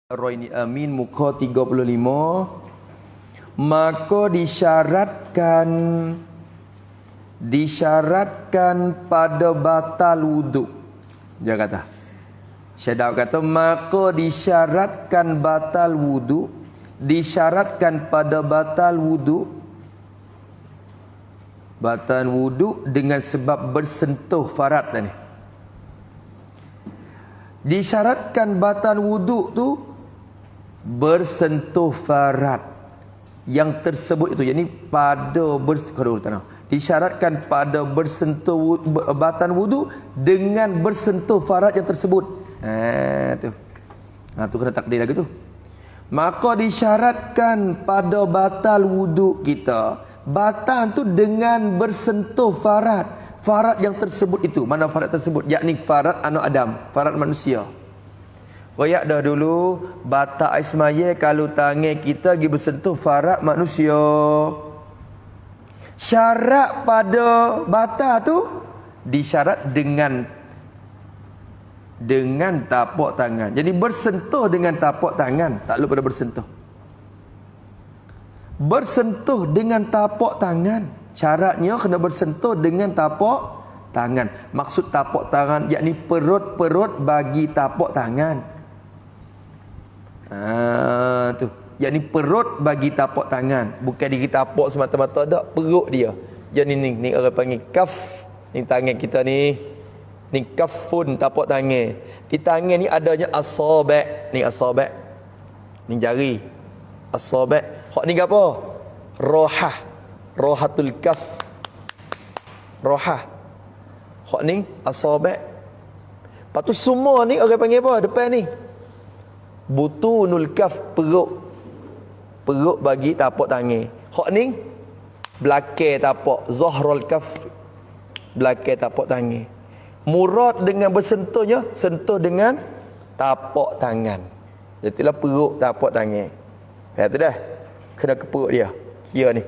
Roini Amin muka 35. Maka disyaratkan pada batal wuduk. Dia kata, Syedab kata, maka disyaratkan batal wuduk, disyaratkan pada batal wuduk, batal wuduk dengan sebab bersentuh farad tadi. Disyaratkan batal wuduk tu bersentuh farad yang tersebut itu, yakni pada disyaratkan pada bersentuh batal wuduk dengan bersentuh farad yang tersebut. Tu kena takdir lagi tu. Maka disyaratkan pada batal wuduk kita, batal tu dengan bersentuh farad yang tersebut itu. Mana farad tersebut? Yakni farad anak Adam, farad manusia. Royak dah dulu batal ais maya kalau tangan kita pergi bersentuh farad manusia. Syarat pada batal tu disyarat dengan tapak tangan. Jadi bersentuh dengan tapak tangan, tak lupa pada bersentuh. Bersentuh dengan tapak tangan. Syaratnya kena bersentuh dengan tapak tangan. Maksud tapak tangan yakni perut bagi tapak tangan. Tu. Yakni perut bagi tapak tangan. Bukan diri tapak semata-mata, tak, perut dia. Jadi ni orang panggil kaf. Ni tangan kita ni. Ni kafun, tapak tangan. Di tangan ni adanya asabe'. Ni asabe'. Ni jari. Asabe'. Hak ni apa? Rohah. Rohatul kaf. Rohah. Hak ni asabe'. Lepas tu semua ni orang panggil apa? Depan ni butunul kaf, perut bagi tapak tangan. Hak ni belakang tapak, zahrul kaf, belakang tapak tangan. Murad dengan bersentuhnya, sentuh dengan tapak tangan. Jadilah perut tapak tangan. Ya tu dah. Kena ke perut dia. Kira ni.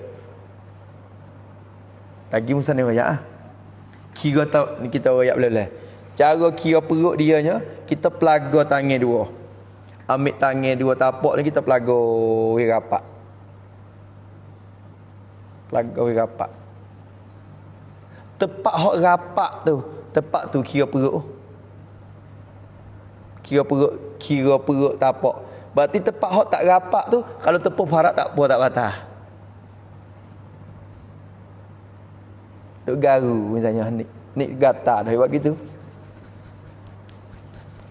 Lagi musan ni royak ah. Kira tahu ni kita royak belah-belah. Cara kira perut dia nya, kita pelaga tangan dua. Ambil tangan dua tapak ni kita pelaga rapat. Pelaga rapat. Tepat hak rapat tu, tepat tu kira perut. Kira perut tapak. Berarti tepat hak tak rapat tu, kalau tepuk farad tak apa, tak batal. Duk garu misalnya ni gatal dah buat gitu.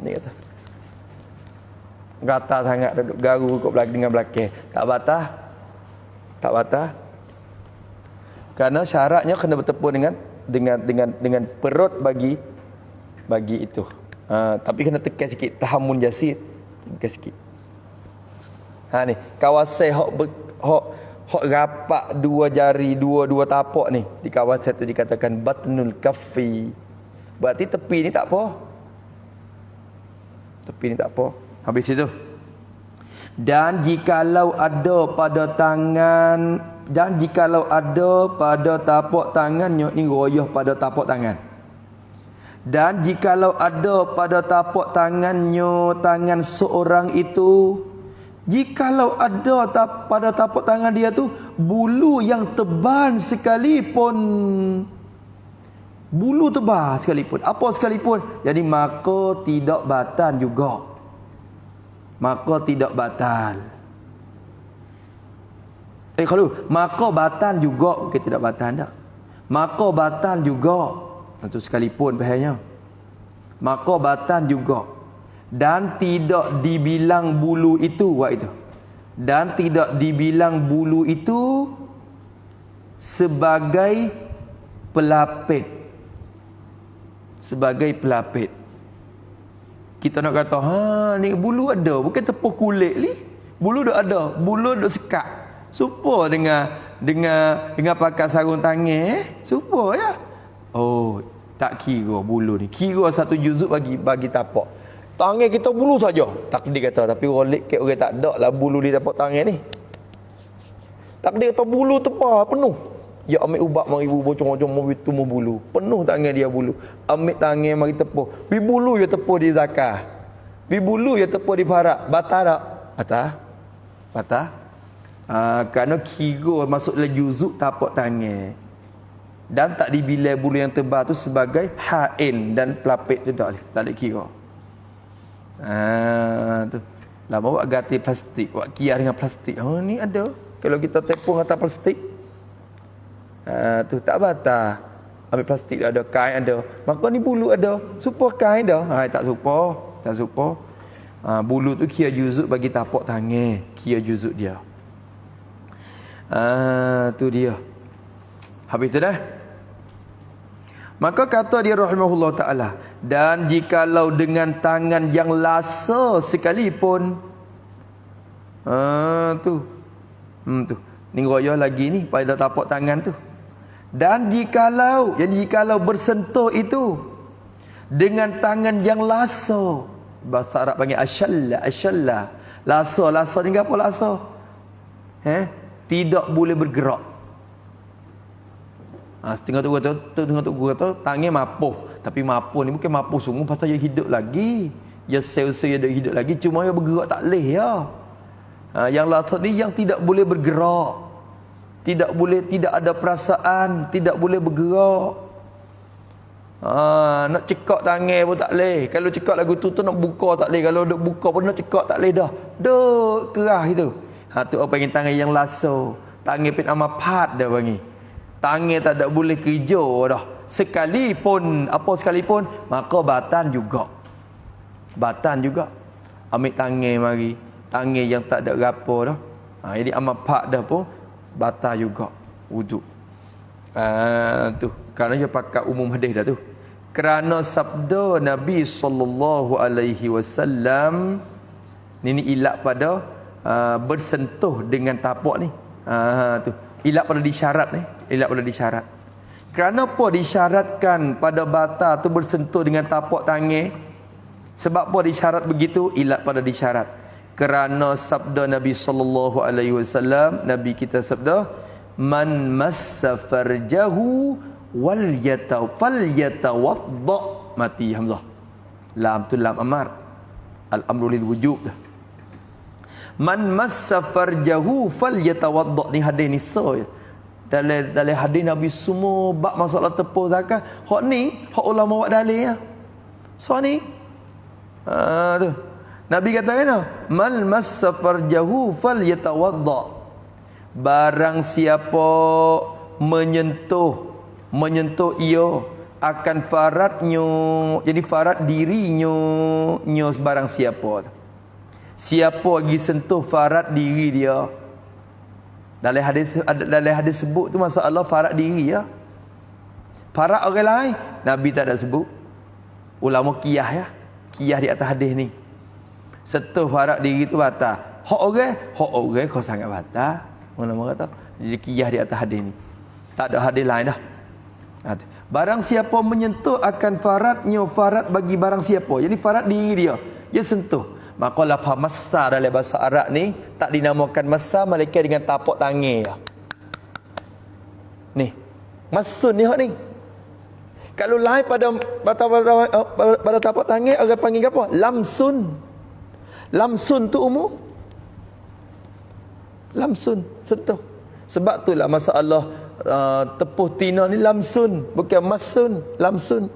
Ni kata gatal sangat, duduk garu kat belakang dengan belakang. Tak batal. Tak batal. Kerana syaratnya kena bertepuk dengan perut bagi itu. Tapi kena tekan sikit, tahammun jasid. Tekan sikit. Ni kawasan hak rapat dua jari, dua tapak ni, di kawasan tu dikatakan batnul kaffi. Berarti tepi ni tak apa. Tepi ni tak apa. Habis itu. Dan jikalau ada pada tapak tangannya, ni royah pada tapak tangan. Dan jikalau ada pada tapak tangannya, tangan seorang itu, jikalau ada pada tapak tangan dia tu bulu yang tebal sekalipun, bulu tebal sekalipun, apa sekalipun, jadi maka tidak batal juga. Maka tidak batal. Kalau maka batal juga, bukan tidak batal tak. Maka batal juga. Itu sekalipun bahayanya. Maka batal juga. Dan tidak dibilang bulu itu, buat itu. Dan tidak dibilang bulu itu sebagai pelapis. Sebagai pelapis. Kita nak kata, ni bulu ada, bukan tepuk kulit ni. Bulu dah ada, bulu dah sekat. Supa dengan pakai sarung tangan, supa ya. Oh, tak kira bulu ni. Kira satu juzuk bagi tapak. Tangan kita bulu saja. Takdir kata, tapi orang lek orang tak ada lah bulu di tapak tangan ni. Takdir kata bulu tepah penuh. Ya ambil ubat mari bocong-bocong mau tumbuh bulu. Penuh tangan dia bulu. Ambil tangan mari tepuk. Bi bulu dia tepuk di zakah. Pi bulu yang tepuk di parak, batal tak? Batal. Batal. Kerana kira masuk dalam juzuk tapak tangan. Dan tak dibilai bulu yang tebal tu sebagai hain dan pelapik tu tak boleh kira. Tu. Lama buat ganti plastik, buat kiar dengan plastik. Oh ni ada. Kalau kita tepung atas plastik. Tu tak batal. Ambil plastik ada, kain ada. Maka ni bulu ada. Supaya kain dah. Tak supaya. Tak supaya. Bulu tu kira juzuk bagi tapak tangan. Kira juzuk dia. Tu dia. Habis tu dah. Maka kata dia rahimahullah ta'ala, dan jikalau dengan tangan yang lasa sekalipun, tu ni royah lagi ni pada tapak tangan tu. Dan jikalau bersentuh itu dengan tangan yang lasa, bahasa Arab panggil asyalla. Lasa ni apa lasa? Tidak boleh bergerak. Setengah tu kata tangan mapuh. Tapi mapuh ni bukan mapuh sungguh pasal dia hidup lagi. Dia sel-sel dia hidup lagi, cuma dia bergerak tak leh ya. Yang lasa ni yang tidak boleh bergerak. Tidak ada perasaan, tidak boleh bergerak. Nak cekak tangan pun tak leh. Kalau cekak lagu tu nak buka tak leh. Kalau duk buka pun nak cekak tak leh dah. Duk kerah itu. Tu orang panggil tangan yang lasa. Tangan pin amat pat dah panggil. Tangan tak ada boleh kerja dah. Sekalipun, maka batan juga. Ambil tangan mari. Tangan yang tak ada gapo dah. Jadi amat pat dah pun batal juga wuduk. Tu kerana dia pakai umum hadis dah tu. Kerana sabda Nabi sallallahu alaihi wasallam ni ilat pada bersentuh dengan tapak ni. Tu ilat pada disyarat ni, Kerana apa disyaratkan pada batal tu bersentuh dengan tapak tangan? Sebab apa disyarat begitu? Ilat pada disyarat. Kerana sabda Nabi sallallahu alaihi wasallam, Nabi kita sabda, man massa farjahu wal falyatawadda. Mati hamzah. Lam tu lam amar. Al amru lil wujub dah. Man massa farjahu falyatawadda. Ni hadis nisa ya. Dalam hadis Nabi semua bab masalah tepuk zakat. Hak ni hak ulama buat dalil ya. So ni tu Nabi kata kan, mal massa farjahu falyatawadda. Barang siapa menyentuh ia akan faradnya, jadi farad dirinya barang siapa. Siapa lagi sentuh farad diri dia. Dalam hadis sebut tu masalah farad diri ya. Farad orang lain Nabi tak ada sebut. Ulama qiyas di atas hadis ni. Sentuh farad diri tu batal. Hak orang kau sangat batal. Ulama kata jadi qiyas di atas hadis ni. Tak ada hadis lain dah. Barang siapa menyentuh akan faradnya, farad bagi barang siapa. Jadi farad diri dia sentuh. Maka lafaz massa dalam bahasa Arab ni tak dinamakan massa melainkan dengan tapak tangan lah. Ni. Masun ni hak ni. Kalau lain pada tapak tangan orang panggil apa? Lamsun. Lamsun tu umum. Lamsun, sentuh. Sebab itulah masalah tepuh tina ni lamsun, bukan masun, lamsun.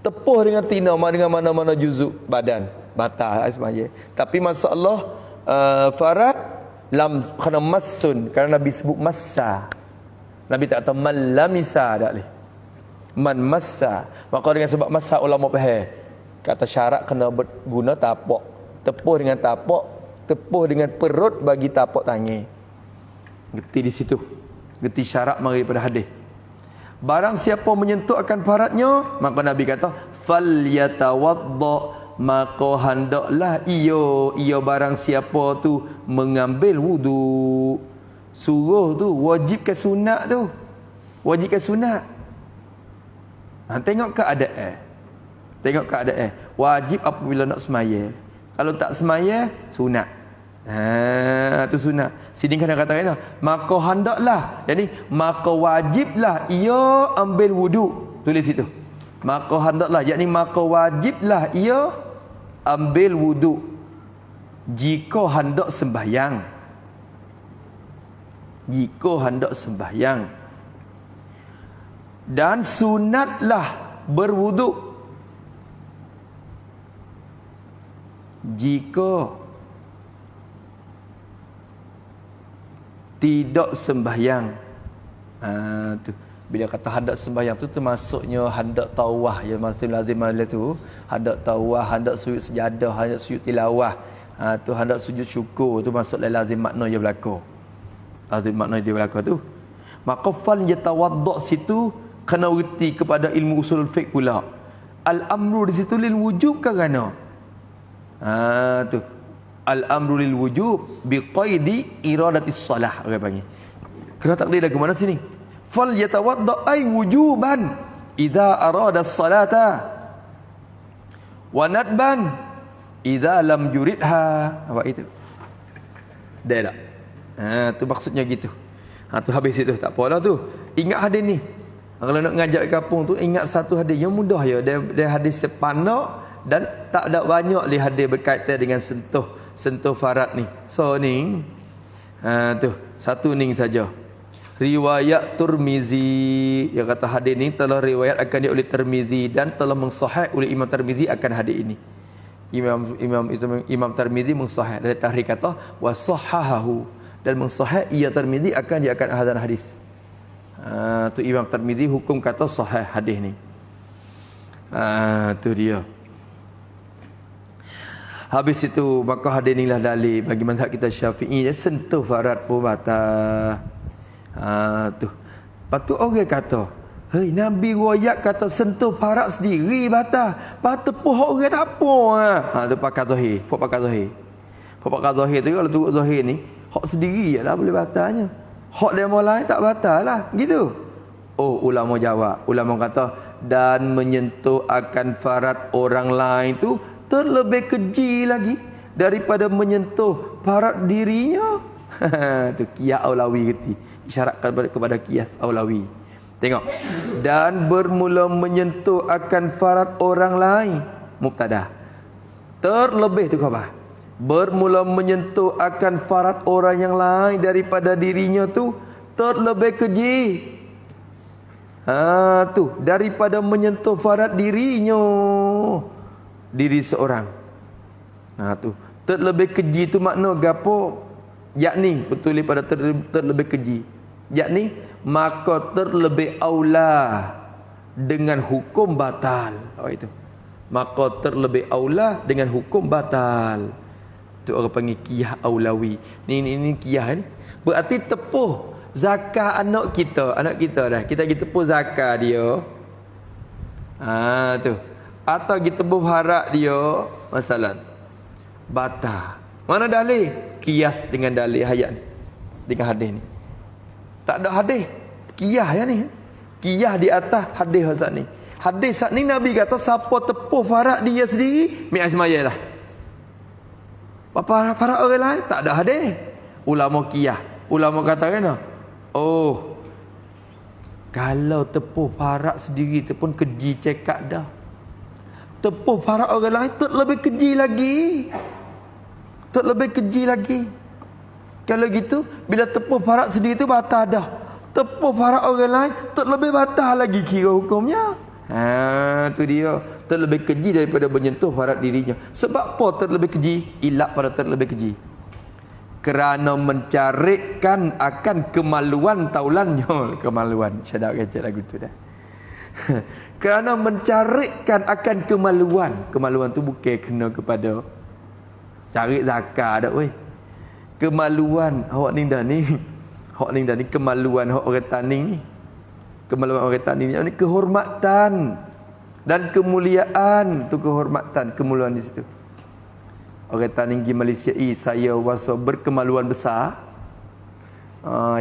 Tepuh dengan tina dengan mana-mana juzuk badan batal semaya. Tapi masalah farad kena masun, kerana Nabi sebut massa. Nabi tak kata man lamisa dak leh. Man massa. Maka dengan sebab massa ulama faham. Kata syarat kena guna tapak. Tepuh dengan tapak, tepuh dengan perut bagi tapak tangan. Gerti di situ. Gerti syarat mari pada hadis. Barang siapa menyentuh akan faradnya, maka Nabi kata falyatawadda, maka hendaklah ia barang siapa tu mengambil wudu. Suruh tu wajib ke sunat tu? Wajib ke sunat? Tengok keadaan. Wajib apabila nak semaya. Kalau tak semaya, sunat. Tu sunat. Sini kena katakan maka hendaklah. Jadi maka wajiblah ia ambil wudu. Tulis situ. Maka hendaklah, yakni maka wajiblah ia ambil wuduk jika hendak sembahyang. Jika hendak sembahyang. Dan sunatlah berwuduk jika tidak sembahyang. Tu bila kata hendak sembahyang tu termasuknya hendak tawah, ya maksud lazim malam tu hendak tawah, hendak sujud sejadah, hendak sujud tilawah. Tu hendak sujud syukur tu masuk dalam lazim makna dia berlaku. Lazim makna dia berlaku tu. Maka fal yatawadda situ kena reti kepada ilmu usul fiqh pula. Al-amru di situ lil wujub kerana. Tu al-amru lil wujub biqaidi iradatis salah, orang panggil. Kena takdir ke mana sini? Fal yatawadda ay wujuban idza arada as-salata wa nadban idza lam yuridha. Apa itu? Dah tak? Tu maksudnya gitu. Tu habis itu, tak apalah tu. Ingat hadis ni. Kalau nak ngajak kampung tu ingat satu hadis yang mudah ya. Dia hadis sepanak dan tak ada banyak li hadis berkaitan dengan sentuh farad ni. So ni tu satu ni saja. Riwayat Tirmizi, yang kata hadis ni telah riwayat akan dia oleh Tirmizi dan telah mensahih oleh Imam Tirmizi akan hadis ini. Imam Tirmizi mensahih, dari tahrir kata wa sahahahu, dan mensahih ia Tirmizi akan dia akan hadzal hadis. Tu Imam Tirmizi hukum kata sahih hadis ni. Tu dia. Habis itu maka hadis inilah dalil bagi mazhab kita Syafi'i, sentuh farad pun batal. Tu. Lepas tu orang kata, hei, Nabi royak kata sentuh farad sendiri batal. Patut poh orang tak apa. Tu pakai zahir. Pakai zahir tu kalau turut zahir ni, hak sendiri jelah boleh batalnya. Hak demo lain tak batal lah. Gitu. Oh, ulama jawab. Ulama kata, dan menyentuh akan farad orang lain tu terlebih keji lagi daripada menyentuh farad dirinya. Tu qiyas aulawi keti. Isyarat kepada qiyas aulawi. Tengok. Dan bermula menyentuh akan farad orang lain. Mubtada. Terlebih tu khabar. Bermula menyentuh akan farad orang yang lain daripada dirinya tu terlebih keji. Tu daripada menyentuh farad dirinya, diri seorang. Tu terlebih keji tu makna gapo? Yakni betul pada terlebih keji. Yakni maka terlebih aula dengan hukum batal. Apa itu? Maka terlebih aula dengan hukum batal. Tu orang panggil qiyas aulawi. Ni qiyas ni. Berarti tepuh zakat anak kita dah. Kita tepuh zakat dia. Tu. Atau kita tepuh harak dia, masalah batal. Mana dalil? Qiyas dengan dalil ayat ni. Dengan hadis ni. Tak ada hadis. Qiyas ya ni. Qiyas di atas hadis saat ni. Hadis saat ni Nabi kata siapa tepuh farad dia sendiri, mi'ah semayalah. Apa para orang lain tak ada hadis. Ulama qiyas, ulama kata kena. Oh, kalau tepuh farad sendiri tu pun keji cekak dah. Tepuh farad orang lain terlebih keji lagi. Terlebih keji lagi. Kalau gitu, bila tepuh farad sendiri tu batal dah. Tepuh farad orang lain terlebih batal lagi kira hukumnya. Tu dia. Terlebih keji daripada menyentuh farad dirinya. Sebab apa terlebih keji? Ilat pada terlebih keji. Kerana mencarikan akan kemaluan taulannya. Kemaluan. Saya dah kacau lagu tu dah. Kerana mencarikan akan kemaluan. Kemaluan tu bukan kena kepada cari zakat dah weh. Kemaluan awak ni dah ni. Hak ni dah ni kemaluan hak orang taning ni. Kemaluan orang taning ni kehormatan dan kemuliaan. Tu kehormatan, kemuliaan di situ. Orang taning di Malaysia saya wasa berkemaluan besar.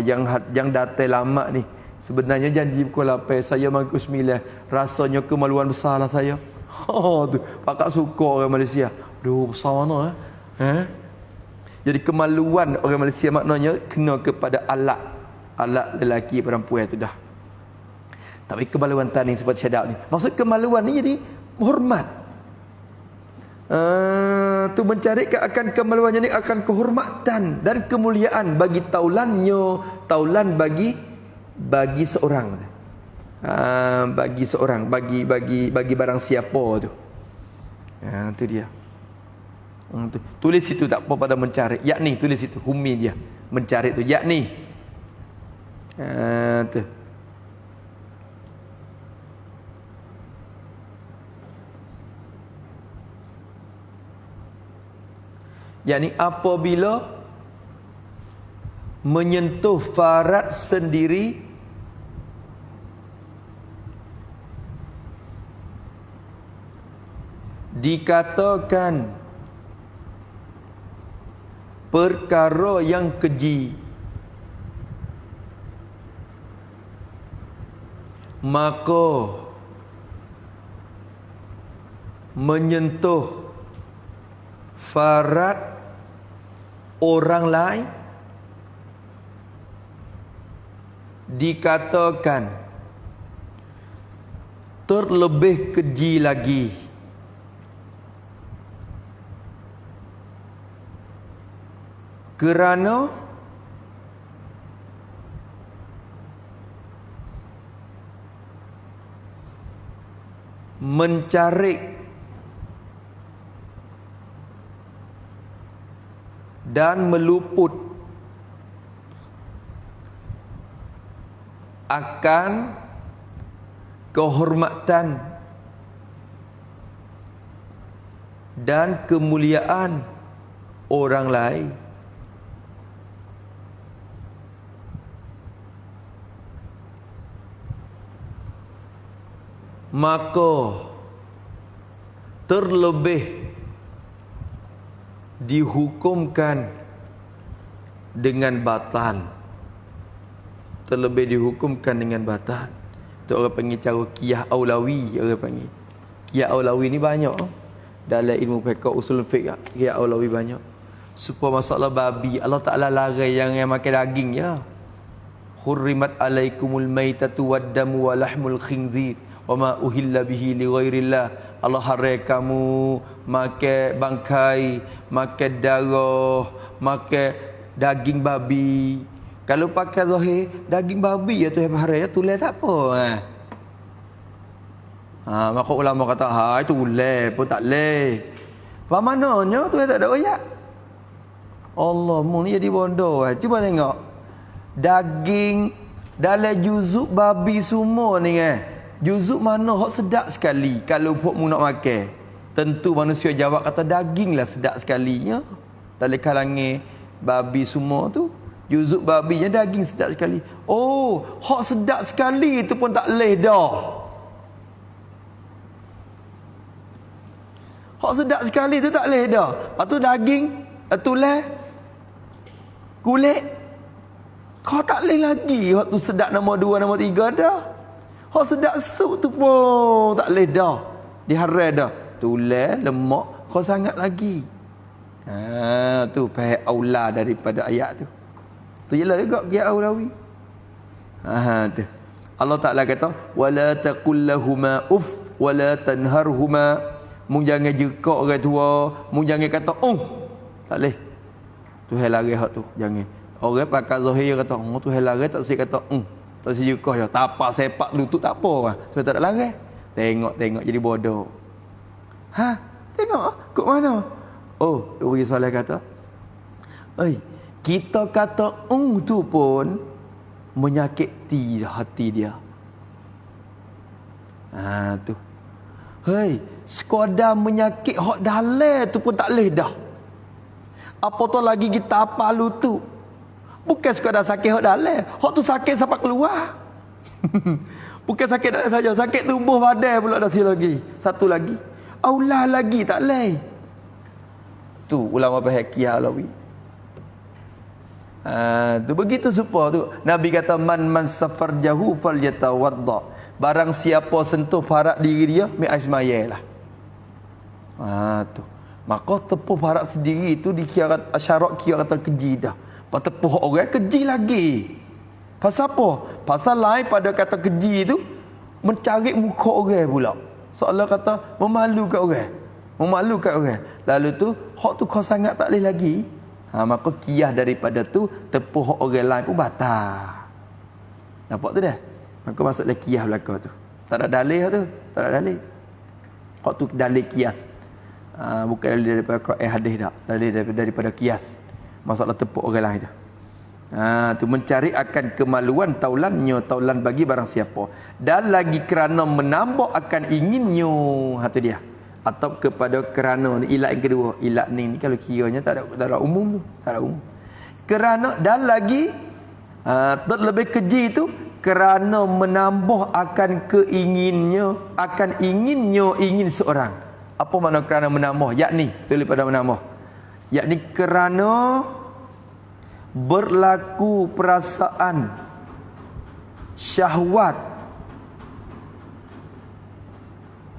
Yang datang lama ni. Sebenarnya janji pukul 8 saya mangkuk 9. Rasanya kemaluan besar lah saya. Tu pakak suka orang Malaysia. Duh, besar mana Jadi kemaluan orang Malaysia maknanya kena kepada alat lelaki perempuan itu dah. Tapi kemaluan taning seperti syadab ni. Maksud kemaluan ni jadi hormat. Tu mencari akan kemaluannya ni akan kehormatan dan kemuliaan bagi taulan bagi seorang. Bagi seorang, bagi barang siapa tu. Tu dia. Tulis itu tak apa pada mencari. Yakni tulis itu humi dia. Mencari tu yakni. Tu. Yakni apabila menyentuh farad sendiri dikatakan perkara yang keji, maka menyentuh farad orang lain dikatakan terlebih keji lagi, kerana mencari dan meluput akan kehormatan dan kemuliaan orang lain. Maka terlebih dihukumkan dengan batal. Terlebih dihukumkan dengan batal. Itu orang panggil cara qiyas aulawi, orang panggil. Qiyas aulawi ni banyak dalam ilmu fiqh, usul fiqh. Qiyas aulawi banyak. Supaya masalah babi, Allah Taala larang yang makan daging ya. Hurrimat alaikumul maitatu waddamu wa lahmul khinzir wa ma uhilla bihi li ghairillah. Allah haram kamu makan bangkai, makan darah, makan daging babi. Kalau pakai zahir daging babi ya tu haram ya, tulis tak apa. Maka ulama kata hai tulis pun tak leh. Apa mananya tu tak ada ayat. Allah mu ni jadi bodoh. Cuba tengok. Daging dalam juzuk babi semua ni juzuk mana hak sedap sekali kalau hok mu nak makan. Tentu manusia jawab kata daging lah sedap sekali ya. Dalam kalangan babi semua tu juzuk babi yang daging sedap sekali. Oh, hak sedap sekali tu pun tak leh dah. Hak sedap sekali tu tak leh dah. Lepas tu daging tulang kulit kau tak leh lagi. Hak tu sedap nombor 2 nombor 3 dah. Hak sedap sup tu pun tak leh dah. Diharam dah. Tulang, lemak, kau sangat lagi. Tu faham aula daripada ayat tu. Tu jelas juga qiyas aulawi. Tu. Allah Taala kata, "Wala taqul lahumā uff wala tanharhuma." Mu jangan jekak orang tua, mu jangan kata, tak leh. Tu hal larang hak tu, jangan. Orang pakai zahir kata, tu hal larang tak saya kata, tak saya jekak ya. Tapak sepak lutut tak apa. Tu tak ada larang. Tengok jadi bodoh. Tengok kok mana? Uri Saleh kata, kita kata tu pun menyakiti hati dia. Tu. Sekadar menyakit hak dalam tu pun tak leh dah. Apatah lagi kita apa lutut. Bukan sekadar sakit hak dalam, hak tu sakit sampai keluar. Bukan sakit dalam saja, sakit tubuh badan pula dah lagi. Satu lagi. Aulah lagi tak leh. Tu ulama faham qiyas alawi. Tu begitu supaya tu Nabi kata man safarjahu falyatawadda. Barang siapa sentuh farak diri dia, mi asmayalah. Tu. Maka tepuh farak sendiri tu dikira syarat kira kata keji dah. Pas tepuh orang keji lagi. Pasal apa? Pasal lain pada kata keji tu mencari muka orang pula. Seolah kata memalukan orang. Memalukan orang. Lalu tu hak tu kau sangat tak boleh lagi. Maka kiyah daripada tu tepuh hak orang lain pun batal. Nampak tu dah. Maka masuklah kiyah belaka tu. Tak ada dalil tu, tak ada dalil. Hak tu dalil kias. Bukan dalil daripada Quran hadis tak. Dalil daripada kias. Masalah tepuk orang lain tu. Tu mencari akan kemaluan taulan bagi barang siapa. Dan lagi kerana menambah akan inginnya. Tu dia. Atau kepada kerana ni ilat yang kedua. Ilat ni kalau kiranya tak ada umum tu. Tak ada umum. Kerana dan lagi lebih keji tu kerana menambah akan ingin seorang. Apa makna kerana menambah? Yakni tulis pada menambah. Yakni kerana berlaku perasaan syahwat.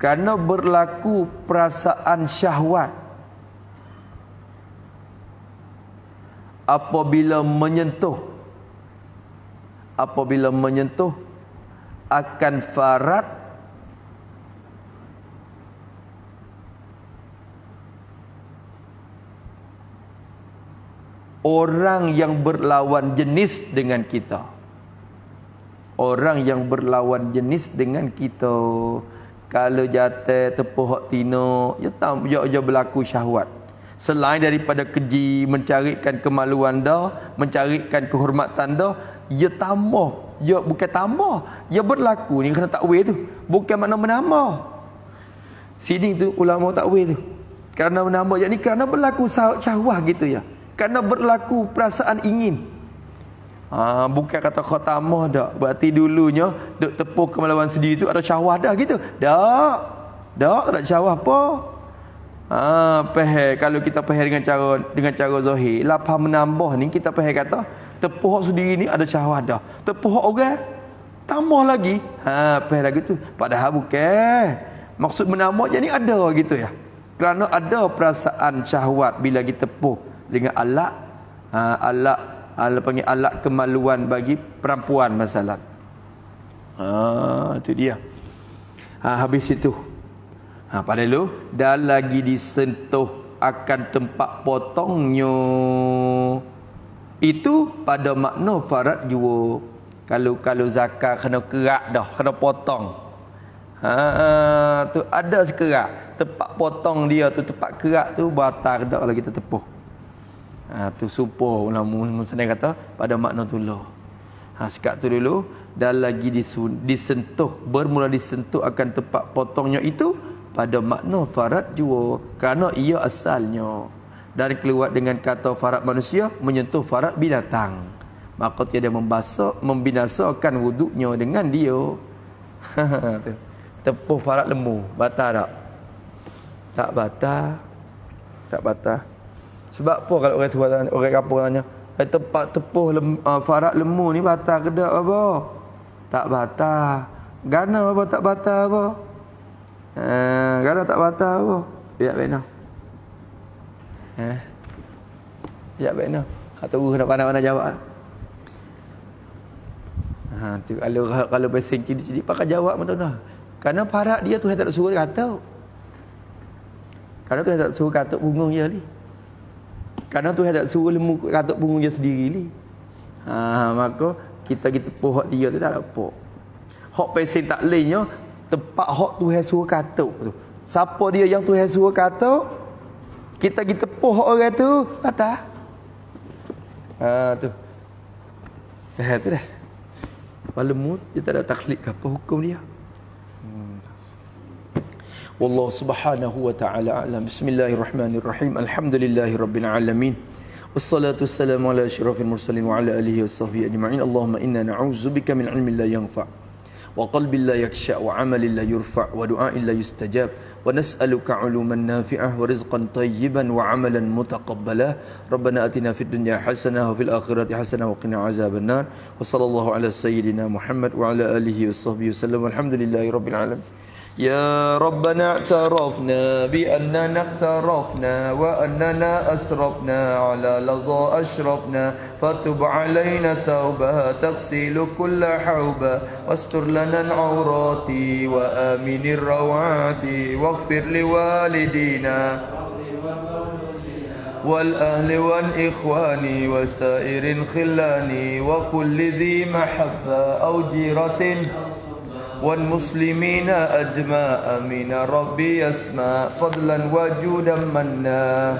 Kerana berlaku perasaan syahwat apabila menyentuh akan farad orang yang berlawan jenis dengan kita. Orang yang berlawan jenis dengan kita. Kalau jatuh tepuh hak tino, ya berlaku syahwat. Selain daripada keji mencarikan kemaluan dah, mencarikan kehormatan dah, ya tambah. Ya bukan tambah, ya berlaku ni kena takwil tu. Bukan makna menambah. Sini tu ulama takwil tu. Kerana menambah, yakni kerana berlaku syahwah gitu ya. Kerana berlaku perasaan ingin. Bukan kata khatamah dak. Berarti dulunya duk tepuk kemaluan sendiri tu ada syahwah dah gitu. Tak ada syahwah apa. Kalau kita faham dengan cara zahir, lapar menambah ni kita faham kata tepuk sendiri ni ada syahwah dah. Tepuk orang tambah lagi. Faham lagi tu. Padahal bukan. Maksud menambah jadi ada gitu ya. Kerana ada perasaan syahwat bila kita tepuk dengan alat panggil alat kemaluan bagi perempuan masalah. Itu dia. Habis itu. Pada lu dan lagi disentuh akan tempat potongnya. Itu pada makna farad jua. Kalau zakat kena kerak dah, kena potong. Tu ada sekerak. Tempat potong dia tu, tempat kerak tu batal dak kalau kita tepuh. Tu supo ulama senang kata pada makna tu lah. Sekat tu dulu dan lagi disentuh, bermula disentuh akan tempat potongnya itu pada makna farad jua kerana ia asalnya dari keluar dengan kata farad manusia menyentuh farad binatang, maka tiada membinasakan wuduknya dengan dia. Tepuh farad lembu batal tak? Tak batal. Tak batal. Sebab apa kalau orang tua orang kampung tanya, tempat tepuh farad lembu ni batal ke tak apa? Tak batal. Gana apa tak batal apa? Gana tak batal apa? Ya benar. Ya benar. Atau nak pandai-pandai jawab. Tu kalau bahasa cilik pakai jawab betul dah. Kerana farad dia tu tak suruh kata. Kerana tu tak suruh kata punggung dia ni. Kerana tu tak suruh lembu katuk punggung dia sendiri ni. Maka kita pohok dia tu tak ada apa. Hak pesen tak lainnya tempat hak Tuhan suruh katuk tu. Siapa dia yang Tuhan suruh katuk? Kita pohok orang tu patah. Tu. Tu dah. Lembu dia tak ada taklid ke apa hukum dia. Wallahu subhanahu wa ta'ala a'lam. Bismillahirrahmanirrahim. Alhamdulillahirabbil alamin. Wassalatu wassalamu ala asyrafil mursalin wa ala alihi washabbihi ajma'in. Allahumma inna na'udzubika min ilmin la yanfa' wa qalbin la yakhsha' wa 'amalin la yurfa' wa du'a'in la yustajab wa nas'aluka 'uluman nafi'ah wa rizqan tayyiban wa 'amalan mutaqabbala. Rabbana atina fid dunya hasanah wa fil akhirati hasanah wa qina 'adzabannar. Wa sallallahu ala sayyidina Muhammad wa ala alihi washabbihi wasallam. Walhamdulillahirabbil alamin. يا ربنا اعترفنا بأننا اقترفنا وأننا أسرفنا على لظى أشرفنا فتب علينا توبة تغسل كل حوبة واستر لنا العورات وآمن الروعات واغفر لوالدينا والأهل والإخوان وسائر الخلان وكل ذي محبة أو جيرة والمسلمين أجمع آمين ربي يسمع فضلا وجودا منا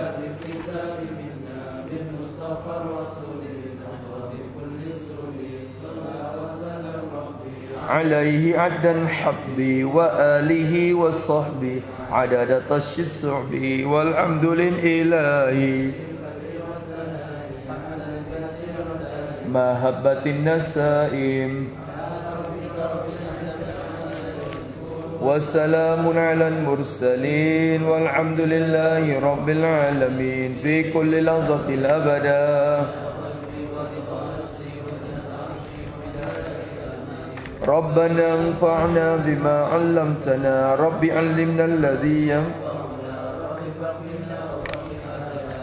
عليه عدا حبي وآله وصحبي عدد طش السعب والحمد للإله مهبة النسائم وسلام على المرسلين والحمد لله رب العالمين في كل لحظة الأبدا ربنا انفعنا بما علمتنا رب علمنا الذي ينفعنا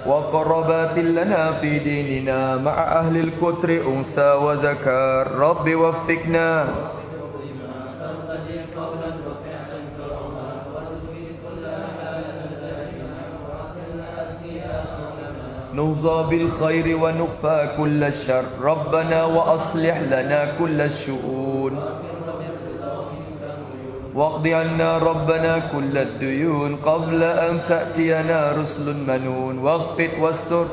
وقربات لنا في ديننا مع أهل الكتر أنثى وذكر رب وفقنا نوصى بالخير ونكفى كل الشر ربنا وأصلح لنا كل الشؤون واقض عنا ربنا كل الديون قبل أن تأتينا رسل منون واغفر واستر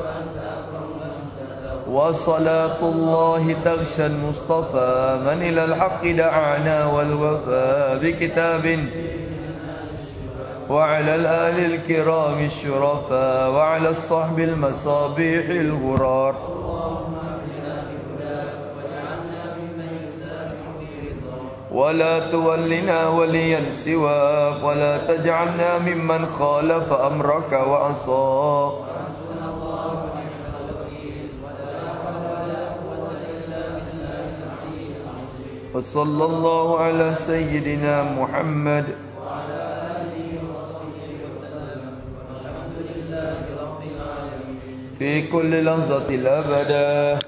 وصلاة الله تغشى المصطفى من إلى الحق دعانا والوفاء بكتاب وعلى الآل الكرام الشرفاء وعلى الصحب المصابيح الغرار ولا تولنا وليا سواك ولا تجعلنا ممن خالف أمرك وعصاك وصلى الله على سيدنا محمد في كل لحظة الأبدا